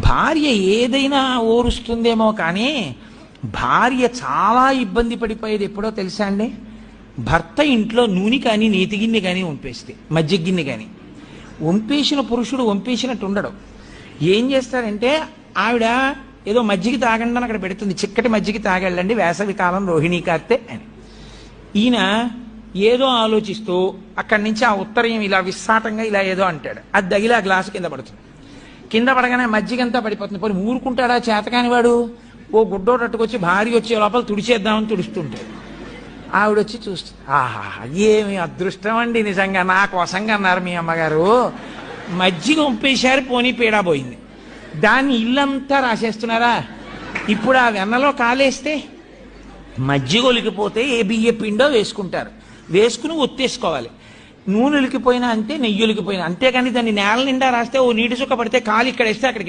భార్య ఏదైనా ఓరుస్తుందేమో కానీ భార్య చాలా ఇబ్బంది పడిపోయేది ఎప్పుడో తెలుసా అండి? భర్త ఇంట్లో నూనె కానీ నేతి గిన్నె కానీ వంపేస్తే, మజ్జిగ గిన్నె కానీ వంపేసిన పురుషుడు వంపేసినట్టు ఉండడు. ఏం చేస్తారంటే ఆవిడ ఏదో మజ్జిగ తాగండి అని అక్కడ పెడుతుంది, చిక్కటి మజ్జిగ తాగెళ్ళండి వేసవి కాలం రోహిణీ కార్తె అని. ఈయన ఏదో ఆలోచిస్తూ అక్కడి నుంచి ఆ ఉత్తరయం ఇలా విస్సాటంగా ఇలా ఏదో అంటాడు, అది తగిలి ఆ గ్లాసు కింద పడుతుంది. కింద పడగానే మజ్జిగంతా పడిపోతుంది. పోనీ ఊరుకుంటాడా చేతకాని వాడు? ఓ గుడ్డోటట్టుకొచ్చి భార్య వచ్చే లోపల తుడిచేద్దామని తుడుస్తుంటాడు. ఆవిడ వచ్చి చూస్తుంది, ఆహా ఏమి అదృష్టం అండి, నిజంగా నా కోసంగా అన్నారు మీ అమ్మగారు, మజ్జిగ వంపేశారు, పోనీ పీడా పోయింది. దాన్ని ఇల్లంతా రాసేస్తున్నారా? ఇప్పుడు ఆ వెన్నలో కాలేస్తే మజ్జిగ ఒలికిపోతే ఏ బియ్య పిండో వేసుకుంటారు, వేసుకుని ఒత్తేసుకోవాలి. నూనె ఒలికిపోయినా అంతే, నెయ్యి ఒలికిపోయినా అంతేకాని దాన్ని నేల నిండా రాస్తే ఓ నీటి చుక్క పడితే కాలు ఇక్కడ వేస్తే అక్కడికి